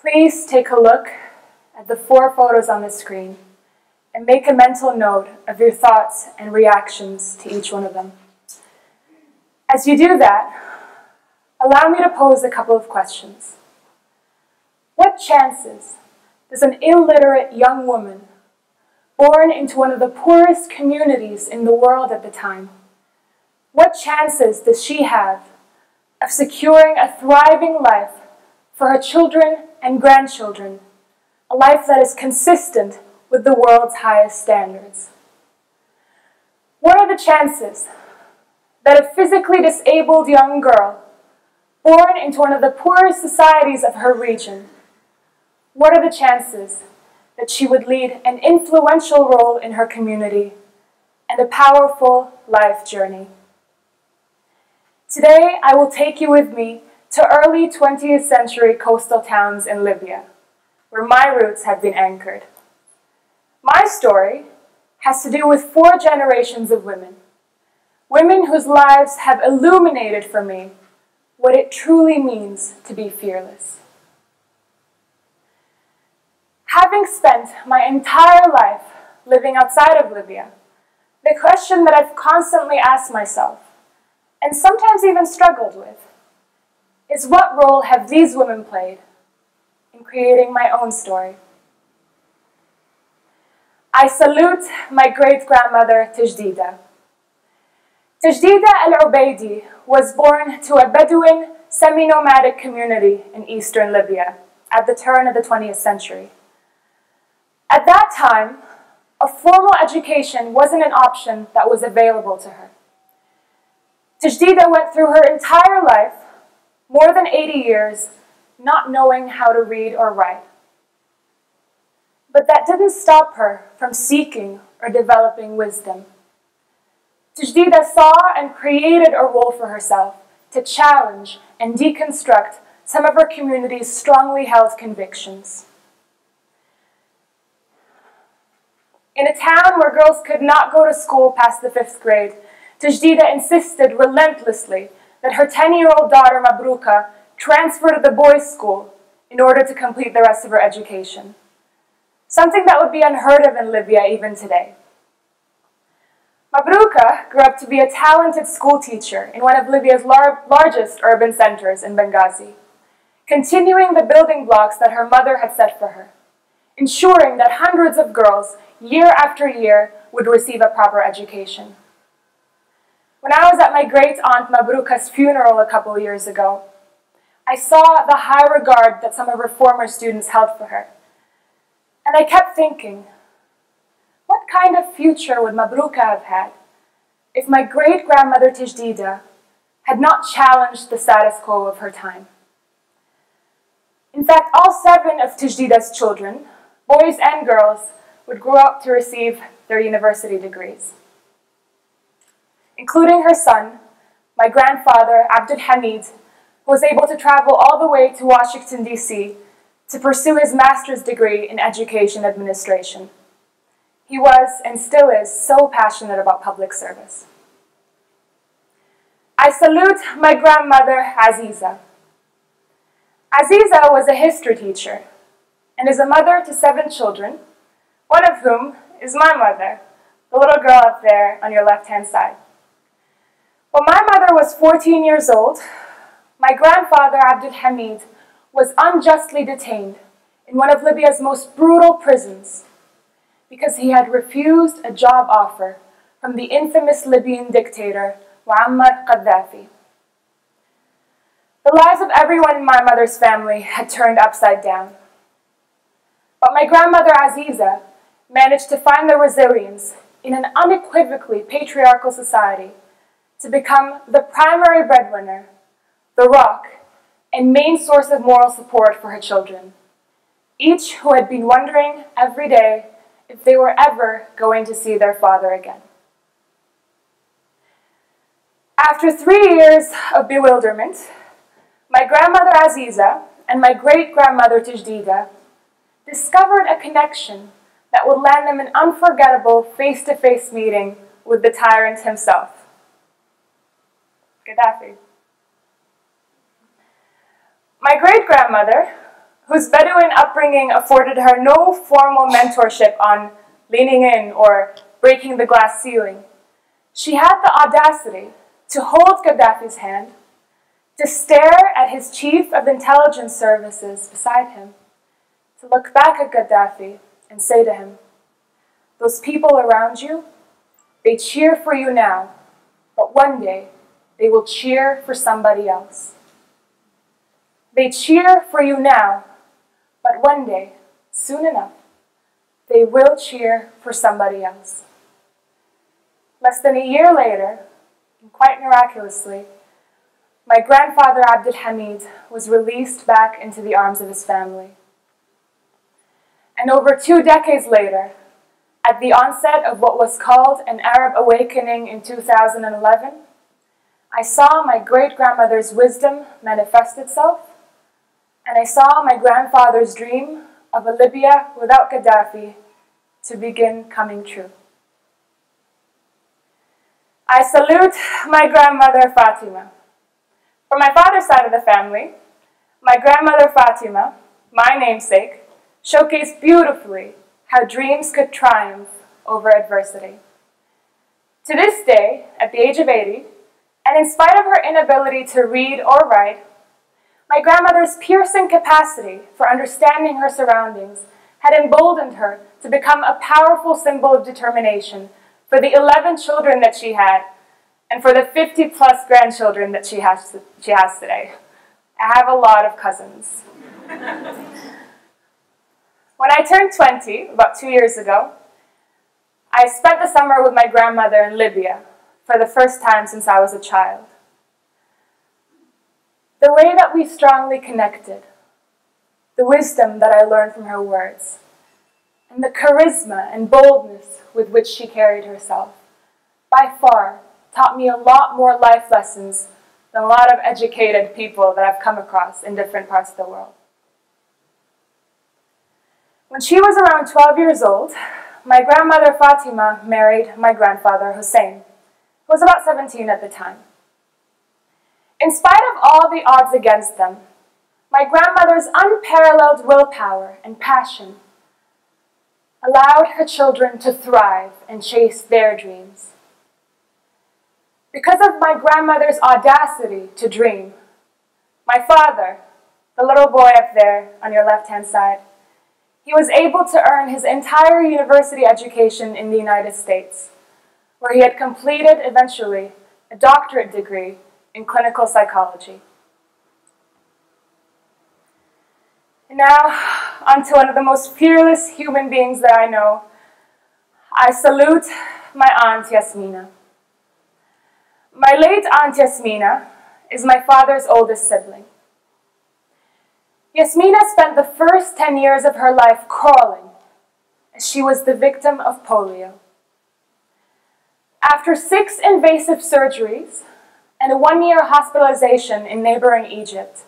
Please take a look at the 4 photos on the screen and make a mental note of your thoughts and reactions to each one of them. As you do that, allow me to pose a couple of questions. What chances does an illiterate young woman born into one of the poorest communities in the world at the time, what chances does she have of securing a thriving life for her children and grandchildren, a life that is consistent with the world's highest standards? What are the chances that a physically disabled young girl born into one of the poorest societies of her region, what are the chances that she would lead an influential role in her community and a powerful life journey? Today, I will take you with me to early 20th century coastal towns in Libya, where my roots have been anchored. My story has to do with 4 generations of women, women whose lives have illuminated for me what it truly means to be fearless. Having spent my entire life living outside of Libya, the question that I've constantly asked myself, and sometimes even struggled with, is what role have these women played in creating my own story? I salute my great-grandmother Tajdida. Tajdida Al-Ubaidi was born to a Bedouin semi-nomadic community in eastern Libya at the turn of the 20th century. At that time, a formal education wasn't an option that was available to her. Tajdida went through her entire life, more than 80 years, not knowing how to read or write. But that didn't stop her from seeking or developing wisdom. Tajdida saw and created a role for herself to challenge and deconstruct some of her community's strongly held convictions. In a town where girls could not go to school past the 5th grade, Tajdida insisted relentlessly that her 10-year-old daughter Mabuka transfer to the boys' school in order to complete the rest of her education, something that would be unheard of in Libya even today. Mabuka grew up to be a talented school teacher in one of Libya's largest urban centers in Benghazi, continuing the building blocks that her mother had set for her, ensuring that hundreds of girls, year after year, would receive a proper education. When I was at my great-aunt Mabuka's funeral a couple years ago, I saw the high regard that some of her former students held for her. And I kept thinking, what kind of future would Mabuka have had if my great-grandmother Tajdida had not challenged the status quo of her time? In fact, all 7 of Tajdida's children, boys and girls, would grow up to receive their university degrees, including her son, my grandfather, Abdul Hamid, who was able to travel all the way to Washington, D.C. to pursue his master's degree in education administration. He was, and still is, so passionate about public service. I salute my grandmother, Aiza. Aiza was a history teacher and is a mother to 7 children, one of whom is my mother, the little girl up there on your left-hand side. When my mother was 14 years old, my grandfather, Abdul Hamid, was unjustly detained in one of Libya's most brutal prisons because he had refused a job offer from the infamous Libyan dictator, Muammar Gaddafi. The lives of everyone in my mother's family had turned upside down. But my grandmother, Aiza, managed to find the resilience in an unequivocally patriarchal society to become the primary breadwinner, the rock, and main source of moral support for her children, each who had been wondering every day if they were ever going to see their father again. After 3 years of bewilderment, my grandmother Aiza and my great-grandmother Tajdida discovered a connection that would land them an unforgettable face-to-face meeting with the tyrant himself, Gaddafi. My great-grandmother, whose Bedouin upbringing afforded her no formal mentorship on leaning in or breaking the glass ceiling, she had the audacity to hold Gaddafi's hand, to stare at his chief of intelligence services beside him, to look back at Gaddafi and say to him, "Those people around you, they cheer for you now, but one day they will cheer for somebody else. They cheer for you now, but one day, soon enough, they will cheer for somebody else." Less than a year later, and quite miraculously, my grandfather Abdul Hamid was released back into the arms of his family. And over 2 decades later, at the onset of what was called an Arab awakening in 2011, I saw my great-grandmother's wisdom manifest itself, and I saw my grandfather's dream of a Libya without Gaddafi to begin coming true. I salute my grandmother Fatima. For my father's side of the family, my grandmother Fatima, my namesake, showcased beautifully how dreams could triumph over adversity. To this day, at the age of 80, and in spite of her inability to read or write, my grandmother's piercing capacity for understanding her surroundings had emboldened her to become a powerful symbol of determination for the 11 children that she had and for the 50-plus grandchildren that she has today. I have a lot of cousins. When I turned 20, about 2 years ago, I spent the summer with my grandmother in Libya for the first time since I was a child. The way that we strongly connected, the wisdom that I learned from her words, and the charisma and boldness with which she carried herself, by far taught me a lot more life lessons than a lot of educated people that I've come across in different parts of the world. When she was around 12 years old, my grandmother Fatima married my grandfather Hussein, who was about 17 at the time. In spite of all the odds against them, my grandmother's unparalleled willpower and passion allowed her children to thrive and chase their dreams. Because of my grandmother's audacity to dream, my father, the little boy up there on your left-hand side, he was able to earn his entire university education in the United States, where he had completed, eventually, a doctorate degree in clinical psychology. And now, onto one of the most fearless human beings that I know. I salute my aunt Yasmina. My late aunt Yasmina is my father's oldest sibling. Yasmina spent the first 10 years of her life crawling, as she was the victim of polio. After 6 invasive surgeries and a 1-year hospitalization in neighboring Egypt,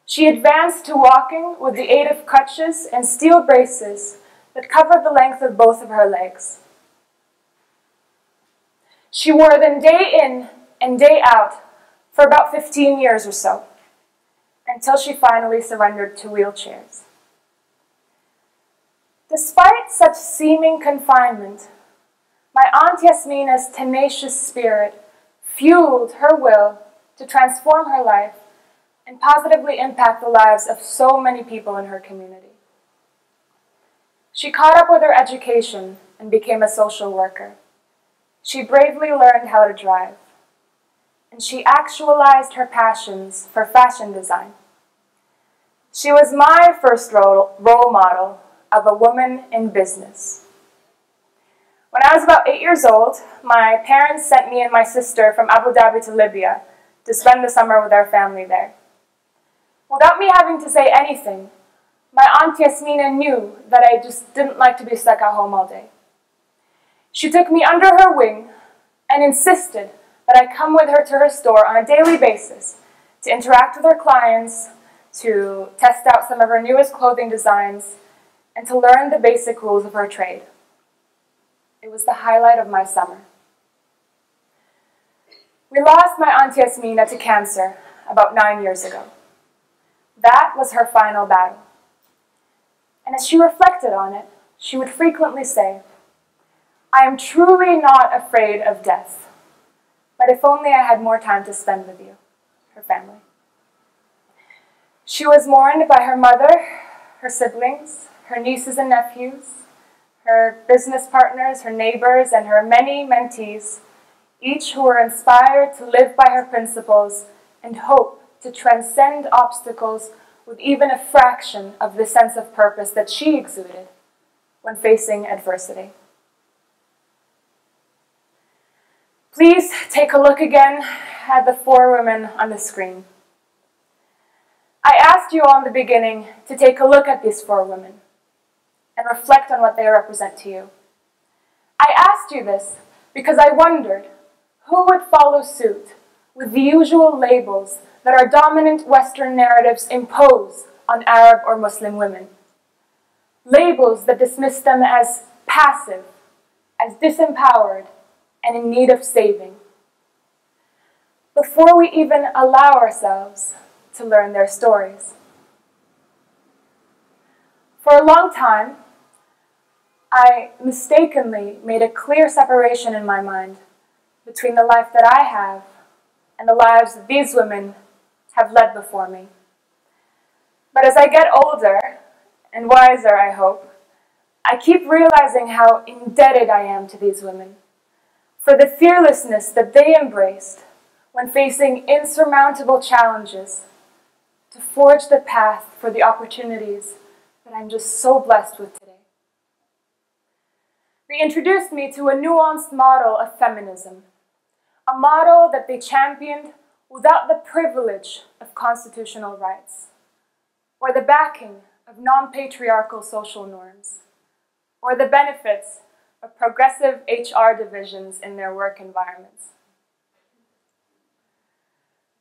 she advanced to walking with the aid of crutches and steel braces that covered the length of both of her legs. She wore them day in and day out for about 15 years or so, until she finally surrendered to wheelchairs. Despite such seeming confinement, my aunt Yasmina's tenacious spirit fueled her will to transform her life and positively impact the lives of so many people in her community. She caught up with her education and became a social worker. She bravely learned how to drive, and she actualized her passions for fashion design. She was my first role model of a woman in business. When I was about 8 years old, my parents sent me and my sister from Abu Dhabi to Libya to spend the summer with our family there. Without me having to say anything, my aunt Yasmina knew that I just didn't like to be stuck at home all day. She took me under her wing and insisted that I come with her to her store on a daily basis to interact with her clients, to test out some of her newest clothing designs, and to learn the basic rules of her trade. It was the highlight of my summer. We lost my aunt Yasmina to cancer about 9 years ago. That was her final battle. And as she reflected on it, she would frequently say, "I am truly not afraid of death, but if only I had more time to spend with you," her family. She was mourned by her mother, her siblings, her nieces and nephews, her business partners, her neighbors, and her many mentees, each who were inspired to live by her principles and hope to transcend obstacles with even a fraction of the sense of purpose that she exuded when facing adversity. Please take a look again at the 4 women on the screen. I asked you all in the beginning to take a look at these 4 women and reflect on what they represent to you. I asked you this because I wondered who would follow suit with the usual labels that our dominant Western narratives impose on Arab or Muslim women. Labels that dismiss them as passive, as disempowered, and in need of saving, before we even allow ourselves to learn their stories. For a long time, I mistakenly made a clear separation in my mind between the life that I have and the lives that these women have led before me. But as I get older, and wiser, I hope, I keep realizing how indebted I am to these women for the fearlessness that they embraced when facing insurmountable challenges to forge the path for the opportunities that I'm just so blessed with today. They introduced me to a nuanced model of feminism, a model that they championed without the privilege of constitutional rights, or the backing of non-patriarchal social norms, or the benefits of progressive HR divisions in their work environments.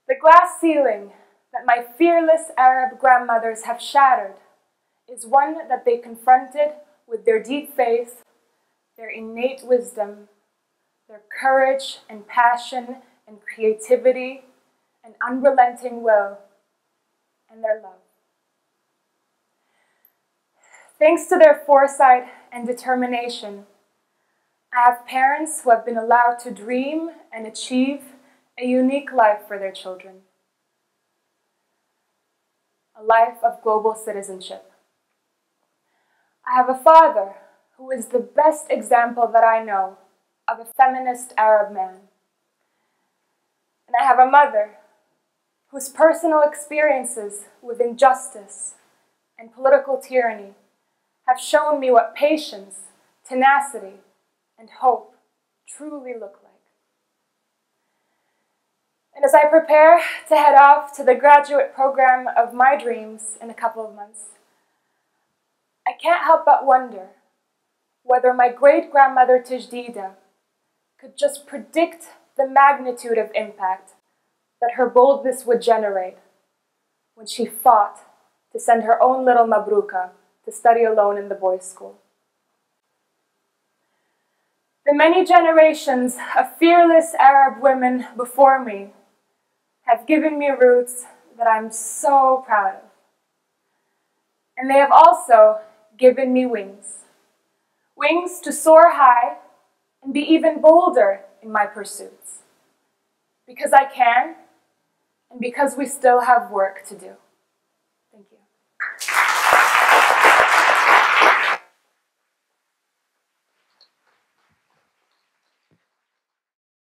The glass ceiling that my fearless Arab grandmothers have shattered is one that they confronted with their deep faith, their innate wisdom, their courage and passion and creativity and unrelenting will, and their love. Thanks to their foresight and determination, I have parents who have been allowed to dream and achieve a unique life for their children, a life of global citizenship. I have a father who is the best example that I know of a feminist Arab man. And I have a mother whose personal experiences with injustice and political tyranny have shown me what patience, tenacity, and hope truly look like. And as I prepare to head off to the graduate program of my dreams in a couple of months, I can't help but wonder whether my great-grandmother Tajdida could just predict the magnitude of impact that her boldness would generate when she fought to send her own little Mabuka to study alone in the boys' school. The many generations of fearless Arab women before me have given me roots that I'm so proud of. And they have also given me wings. Wings to soar high and be even bolder in my pursuits. Because I can, and because we still have work to do. Thank you.